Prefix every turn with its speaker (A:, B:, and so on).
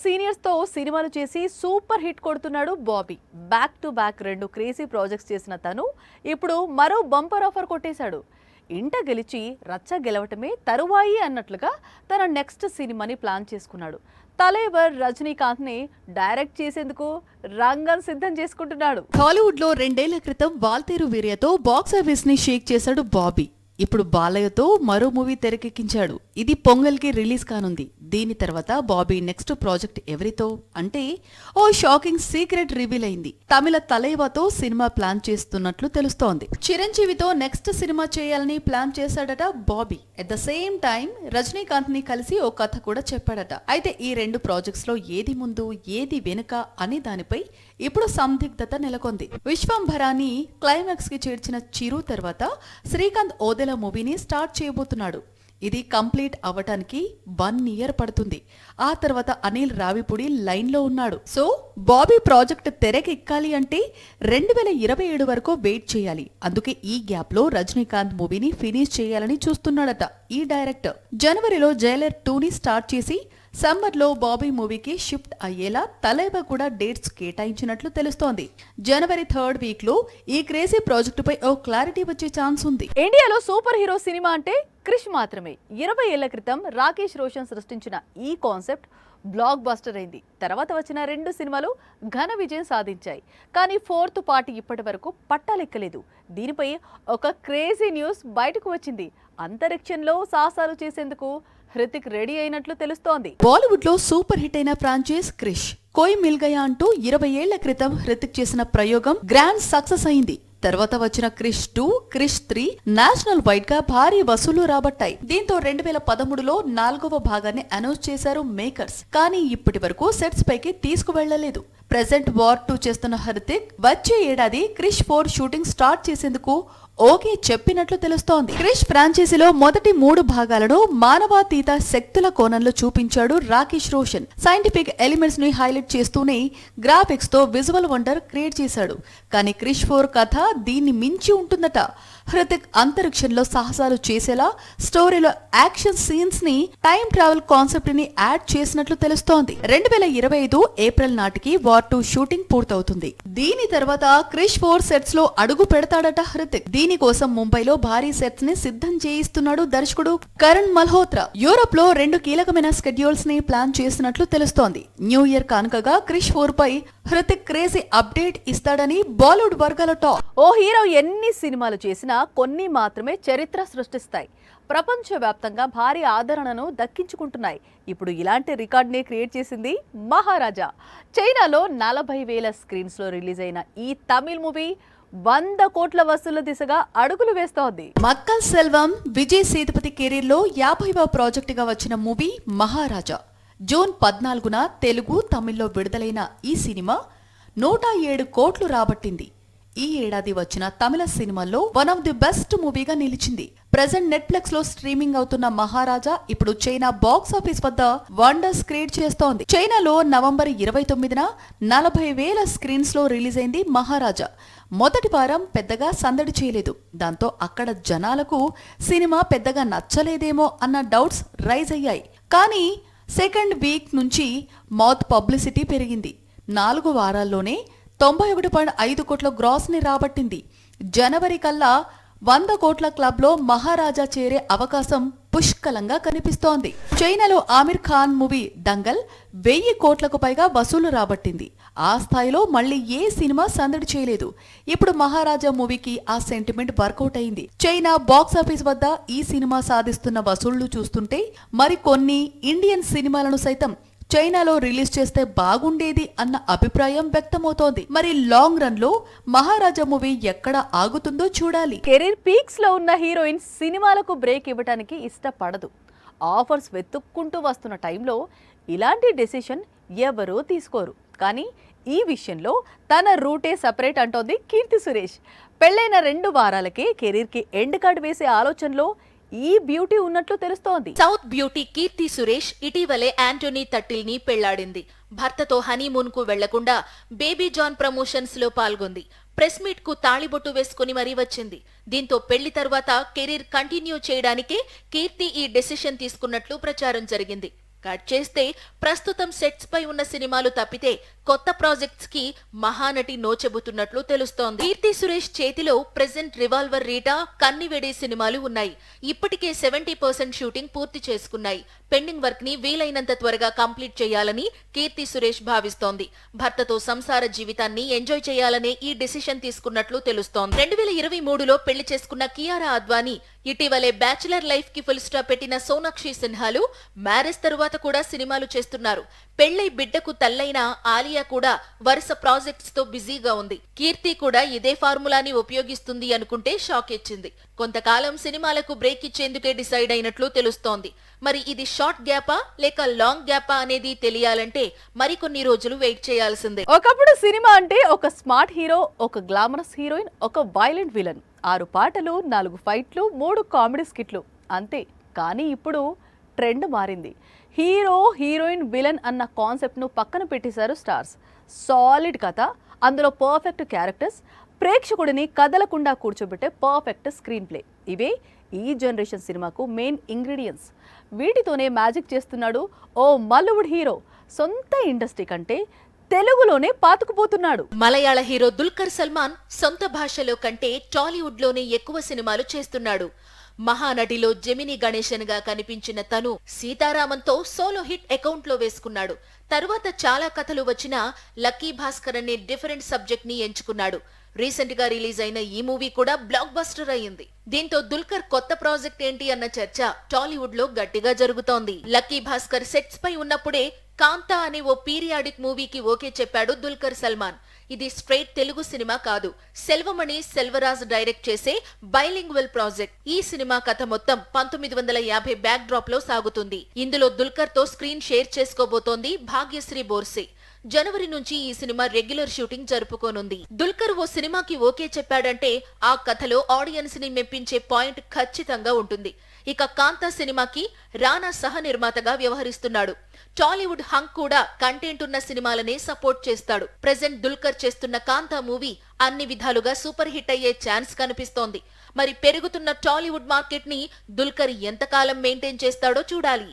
A: Seniors తో సినిమాలు చేసి సూపర్ హిట్ కొడుతున్నాడు Bobby. Back to back 2 crazy projects చేసిన తను ఇప్పుడు మరో బంపర్ ఆఫర్ కొట్టేశాడు. ఇంట గెలిచి రచ్చ గెలవటమే తరువాయి అన్నట్లుగా తన నెక్స్ట్ సినిమాని ప్లాన్ చేసుకున్నాడు. తలైవర్ రజనీకాంత్ ని డైరెక్ట్ చేసేందుకు రంగం సిద్ధం చేసుకుంటున్నాడు.
B: హాలీవుడ్ లో 2 ఏళ్ల క్రితం వాల్తేరు వీర్యతో బాక్సాఫీస్ ని షేక్ చేశాడు బాబీ. ఇప్పుడు బాలయ్యతో మరో మూవీ తెరకెక్కించాడు. ఇది పొంగల్ కి రిలీజ్ కానుంది. దీని తర్వాత బాబీ నెక్స్ట్ ప్రాజెక్ట్ ఎవరితో అంటే ఓ షాకింగ్ సీక్రెట్ రివీల్ అయింది. తమిళ తలైవాతో సినిమా ప్లాన్ చేస్తున్నట్లు తెలుస్తోంది. చిరంజీవితో నెక్స్ట్ సినిమా చేయాలని ప్లాన్ చేశాడట Bobby. At the same time Rajinikanth ని కలిసి ఓ కథ కూడా చెప్పాడట. అయితే ఈ 2 ప్రాజెక్ట్స్ లో ఏది ముందు ఏది వెనుక అనే దానిపై ఇప్పుడు సందిగ్ధత నెలకొంది. విశ్వంభరాన్ని క్లైమాక్స్ కి చేర్చిన చిరు తర్వాత శ్రీకాంత్ ఓదెల మూవీని స్టార్ట్ చేయబోతున్నాడు. ఇది కంప్లీట్ అవ్వటానికి 1 ఇయర్ పడుతుంది. ఆ తర్వాత అనిల్ రావిపూడి లైన్ లో ఉన్నాడు. సో బాబీ ప్రాజెక్ట్ తెరకెక్కాలి అంటే 2027 వరకు వెయిట్ చేయాలి. అందుకే ఈ గ్యాప్ లో రజనీకాంత్ మూవీని ఫినిష్ చేయాలని చూస్తున్నాడట ఈ డైరెక్టర్. జనవరిలో జైలర్ 2ని స్టార్ట్ చేసి సమ్మర్ లో బాబీ మూవీకి షిఫ్ట్ అయ్యేలా తలైవా కూడా డేట్స్ కేటాయించినట్లు తెలుస్తోంది. జనవరి 3rd వీక్ లో ఈ క్రేజీ ప్రాజెక్టుపై ఓ క్లారిటీ వచ్చే ఛాన్స్ ఉంది.
A: ఇండియాలో సూపర్ హీరో సినిమా అంటే క్రిష్ మాత్రమే. 20 ఏళ్ల క్రితం రాకేష్ రోషన్ సృష్టించిన ఈ కాన్సెప్ట్ బ్లాక్ బస్టర్ అయింది. తర్వాత వచ్చిన 2 సినిమాలు ఘన విజయం సాధించాయి. కానీ 4th పార్ట్ ఇప్పటి వరకు పట్టాలెక్కలేదు. దీనిపై ఒక క్రేజీ న్యూస్ బయటకు వచ్చింది. అంతరిక్షంలో సాహసాలు చేసేందుకు హృతిక్ రెడీ అయినట్లు తెలుస్తోంది.
B: బాలీవుడ్ లో సూపర్ హిట్ అయిన ఫ్రాంచైజ్ క్రిష్. కోయ్ మిల్ గయా అంటూ 20 ఏళ్ల క్రితం హృతిక్ చేసిన ప్రయోగం గ్రాండ్ సక్సెస్ అయింది. తర్వాత వచ్చిన క్రిష్ 2, క్రిష్ 3 నేషనల్ వైడ్ గా భారీ వసూలు రాబట్టాయి. దీంతో 2013లో 4వ భాగాన్ని అనౌన్స్ చేశారు మేకర్స్. కానీ ఇప్పటి వరకు సెట్స్ పైకి తీసుకువెళ్లలేదు. ప్రెజెంట్ వార్ 2 చేస్తున్న హృతిక్ వచ్చే ఏడాది క్రిష్ 4 షూటింగ్ స్టార్ట్ చేసేందుకు ఓకే చెప్పినట్లు తెలుస్తోంది. క్రిష్ ఫ్రాంచైజీలో మొదటి 3 భాగాలను మానవాతీత శక్తుల కోణంలో చూపించాడు రాకేష్ రోషన్. సైంటిఫిక్ ఎలిమెంట్స్ ని హైలైట్ చేస్తూనే గ్రాఫిక్స్ తో విజువల్ వండర్ క్రియేట్ చేశాడు. కానీ క్రిష్ 4 కథ దీన్ని మించి ఉంటుందట. హృతిక్ అంతరిక్షంలో సాహసాలు చేసేలా స్టోరీలో యాక్షన్ సీన్స్ ని టైం ట్రావెల్ కాన్సెప్ట్ ని యాడ్ చేసినట్లు తెలుస్తోంది. 2025 ఏప్రిల్ నాటికి వార్ 2 షూటింగ్ పూర్తవుతుంది. దీని తర్వాత క్రిష్ 4 సెట్స్ లో అడుగు పెడతాడట హృతిక్. దీనికోసం ముంబైలో భారీ సెట్స్ ని సిద్ధం చేయిస్తున్నాడు దర్శకుడు కరణ్ మల్హోత్రా. యూరోప్ లో 2 కీలకమైన స్కెడ్యూల్స్ ని ప్లాన్ చేసినట్లు తెలుస్తోంది. న్యూ ఇయర్ కానుకగా క్రిష్ 4 పై హృతిక్ క్రేజీ అప్డేట్ ఇస్తాడని బాలీవుడ్ వర్గాల టాక్.
A: ఓ హీరో ఎన్ని సినిమాలు చేసినా కొన్ని మాత్రమే చరిత్ర సృష్టిస్తాయి. ప్రపంచవ్యాప్తంగా భారీ ఆదరణను దక్కించుకుంటున్నాయి. ఇప్పుడు ఇలాంటి రికార్డ్ని క్రియేట్ చేసింది మహారాజా. చైనాలో 40,000 స్క్రీన్స్ లో రిలీజ్ అయిన ఈ తమిళ్ మూవీ 100 కోట్ల వసూళ్ల దిశగా అడుగులు వేస్తోంది.
B: మక్కల్ సెల్వం విజయ్ సేతుపతి కెరీర్ లో 50వ ప్రాజెక్ట్ గా వచ్చిన మూవీ మహారాజా. జూన్ 14న తెలుగు, తమిళ్లో విడుదలైన ఈ సినిమా 107 కోట్లు రాబట్టింది. ఈ ఏడాది వచ్చిన తమిళ సినిమాల్లో వన్ ఆఫ్ ది బెస్ట్ మూవీగా నిలిచింది. ప్రెజెంట్ నెట్ఫ్లిక్స్ లో స్ట్రీమింగ్ అవుతున్న మహారాజా ఇప్పుడు చైనా బాక్స్ ఆఫీస్ వద్ద వండర్స్ క్రియేట్ చేస్తోంది. చైనాలో నవంబర్ 29న 40,000 స్క్రీన్స్ లో రిలీజ్ అయింది మహారాజా. మొదటి వారం పెద్దగా సందడి చేయలేదు. దాంతో అక్కడ జనాలకు సినిమా పెద్దగా నచ్చలేదేమో అన్న డౌట్స్ రైజ్ అయ్యాయి. కానీ సెకండ్ వీక్ నుంచి మౌత్ పబ్లిసిటీ పెరిగింది. 4 వారాల్లోనే 91.5 కోట్ల గ్రాస్ ని రాబట్టింది. జనవరి కల్లా 100 కోట్ల క్లబ్ లో మహారాజా చేరే అవకాశం పుష్కలంగా కనిపిస్తోంది. చైనాలో ఆమిర్ ఖాన్ మూవీ దంగల్ 1000 కోట్లకు పైగా వసూలు రాబట్టింది. ఆ స్థాయిలో మళ్ళీ ఏ సినిమా సందడి చేయలేదు. ఇప్పుడు మహారాజా మూవీకి ఆ సెంటిమెంట్ వర్కౌట్ అయింది. చైనా బాక్స్ ఆఫీస్ వద్ద ఈ సినిమా సాధిస్తున్న వసూళ్లు చూస్తుంటే మరికొన్ని ఇండియన్ సినిమాలను సైతం చైనాలో రిలీజ్ చేస్తే బాగుండేది అన్న అభిప్రాయం వ్యక్తమవుతోంది. మరి లాంగ్ రన్ లో మహారాజా మూవీ ఎక్కడ ఆగుతుందో చూడాలి.
A: కెరీర్ పీక్స్ లో ఉన్న హీరోయిన్ సినిమాలకు బ్రేక్ ఇవ్వడానికి ఇష్టపడదు. ఆఫర్స్ వెతుక్కుంటూ వస్తున్న టైంలో ఇలాంటి డెసిషన్ ఎవరూ తీసుకోరు. కానీ ఈ విషయంలో తన రూటే సపరేట్ అంటోంది కీర్తి సురేష్. పెళ్లైన 2 వారాలకే కెరీర్ కి ఎండ్ కార్డ్ వేసే ఆలోచనలో ఈ బ్యూటీ ఉన్నట్లు తెలుస్తోంది.
C: సౌత్ బ్యూటీ కీర్తి సురేష్ ఇటీవలే యాంటోనీ తట్టిల్ ని పెళ్లాడింది. భర్తతో హనీమూన్ కు వెళ్లకుండా బేబీ జాన్ ప్రమోషన్స్ లో పాల్గొంది. ప్రెస్ మీట్ కు తాళిబొట్టు వేసుకుని మరీ వచ్చింది. దీంతో పెళ్లి తర్వాత కెరీర్ కంటిన్యూ చేయడానికే కీర్తి ఈ డెసిషన్ తీసుకున్నట్లు ప్రచారం జరిగింది. కట్ చేస్తే ప్రస్తుతం సెట్స్ పై ఉన్న సినిమాలు తప్పితే కొత్త ప్రాజెక్ట్స్ కి మహానటి నో చెబుతున్నట్లు తెలుస్తోంది. కీర్తి సురేష్ చేతిలో ప్రెజెంట్ రివాల్వర్ రీటా, కన్నివెడి సినిమాలు ఉన్నాయి. ఇప్పటికే 70% షూటింగ్ పూర్తి చేసుకున్నాయి. పెండింగ్ వర్క్ ని వీలైనంత త్వరగా కంప్లీట్ చేయాలని కీర్తి సురేష్ భావిస్తోంది. భర్తతో సంసార జీవితాన్ని ఎంజాయ్ చేయాలనే ఈ డెసిషన్ తీసుకున్నట్లు తెలుస్తోంది. 2023లో పెళ్లి చేసుకున్న కియారా అద్వానీ ఇటీవలే బ్యాచులర్ లైఫ్ కి ఫుల్ స్టాప్ పెట్టిన సోనాక్షి సిన్హాలు మ్యారేజ్ తరువాత కూడా సినిమాలు చేస్తున్నారు. పెళ్లై బిడ్డకు తల్లైన ఆలియా కూడా వరుస ప్రాజెక్ట్స్ తో బిజీగా ఉంది. కీర్తి కూడా ఇదే ఫార్ములాని ఉపయోగిస్తుంది అనుకుంటే షాక్ ఇచ్చింది. కొంతకాలం సినిమాలకు బ్రేక్ ఇచ్చేందుకే డిసైడ్ అయినట్లు తెలుస్తోంది. మరి ఇది షార్ట్ గ్యాపా లేక లాంగ్ గ్యాపా అనేది తెలియాలంటే మరికొన్ని రోజులు వెయిట్ చేయాల్సిందే.
A: ఒకప్పుడు సినిమా అంటే ఒక స్మార్ట్ హీరో, ఒక గ్లామరస్ హీరోయిన్, ఒక వైలెంట్ విలన్, 6 పాటలు, 4 ఫైట్లు, 3 కామెడీ స్కిట్లు అంతే. కానీ ఇప్పుడు ట్రెండ్ మారింది. హీరో, హీరోయిన్, విలన్ అన్న కాన్సెప్ట్ను పక్కన పెట్టేశారు స్టార్స్. సాలిడ్ కథ, అందులో పర్ఫెక్ట్ క్యారెక్టర్స్, ప్రేక్షకుడిని కదలకుండా కూర్చోబెట్టే పర్ఫెక్ట్ స్క్రీన్ ప్లే, ఇవే ఈ జనరేషన్ సినిమాకు మెయిన్ ఇంగ్రీడియంట్స్. వీటితోనే మ్యాజిక్ చేస్తున్నాడు ఓ మల్లవుడ్ హీరో. సొంత ఇండస్ట్రీ కంటే తెలుగులోనే పాతుకుపోతున్నాడు.
C: మలయాళ హీరో దుల్కర్ సల్మాన్ సొంత భాషలో కంటే టాలీవుడ్ లోనే ఎక్కువ సినిమాలు చేస్తున్నాడు. మహానటిలో జెమిని గణేశన్ గా కనిపించిన తను సీతారామంతో సోలో హిట్ అకౌంట్ లో వేసుకున్నాడు. తరువాత చాలా కథలు వచ్చినా లక్కీ భాస్కర్ అనే డిఫరెంట్ సబ్జెక్ట్ ని ఎంచుకున్నాడు. రీసెంట్ గా రిలీజ్ అయిన ఈ మూవీ కూడా బ్లాక్ బస్టర్ అయ్యింది. దీంతో దుల్కర్ కొత్త ప్రాజెక్ట్ ఏంటి అన్న చర్చ టాలీవుడ్ లో గట్టిగా జరుగుతోంది. లక్కీ భాస్కర్ సెట్స్ పై ఉన్నప్పుడే కాంతా అనే ఓ పీరియాడిక్ మూవీకి ఓకే చెప్పాడు దుల్కర్ సల్మాన్. ఇది స్ట్రైట్ తెలుగు సినిమా కాదు, సెల్వమణి సెల్వరాజ్ డైరెక్ట్ చేసే బైలింగ్వల్ ప్రాజెక్ట్. ఈ సినిమా కథ మొత్తం 1950 బ్యాక్ డ్రాప్ లో సాగుతుంది. ఇందులో దుల్కర్ తో స్క్రీన్ షేర్ చేసుకోబోతోంది భాగ్యశ్రీ బోర్సే. జనవరి నుంచి ఈ సినిమా రెగ్యులర్ షూటింగ్ జరుపుకోనుంది. దుల్కర్ ఓ సినిమాకి ఓకే చెప్పాడంటే ఆ కథలో ఆడియన్స్ ని మెప్పించే పాయింట్ ఖచ్చితంగా ఉంటుంది. ఇక కాంతా సినిమాకి రానా సహ నిర్మాతగా వ్యవహరిస్తున్నాడు. టాలీవుడ్ హంక్ కూడా కంటెంట్ ఉన్న సినిమాలనే సపోర్ట్ చేస్తాడు. ప్రెజెంట్ దుల్కర్ చేస్తున్న కాంతా మూవీ అన్ని విధాలుగా సూపర్ హిట్ అయ్యే ఛాన్స్ కనిపిస్తోంది. మరి పెరుగుతున్న టాలీవుడ్ మార్కెట్ ని దుల్కర్ ఎంతకాలం మెయింటైన్ చేస్తాడో చూడాలి.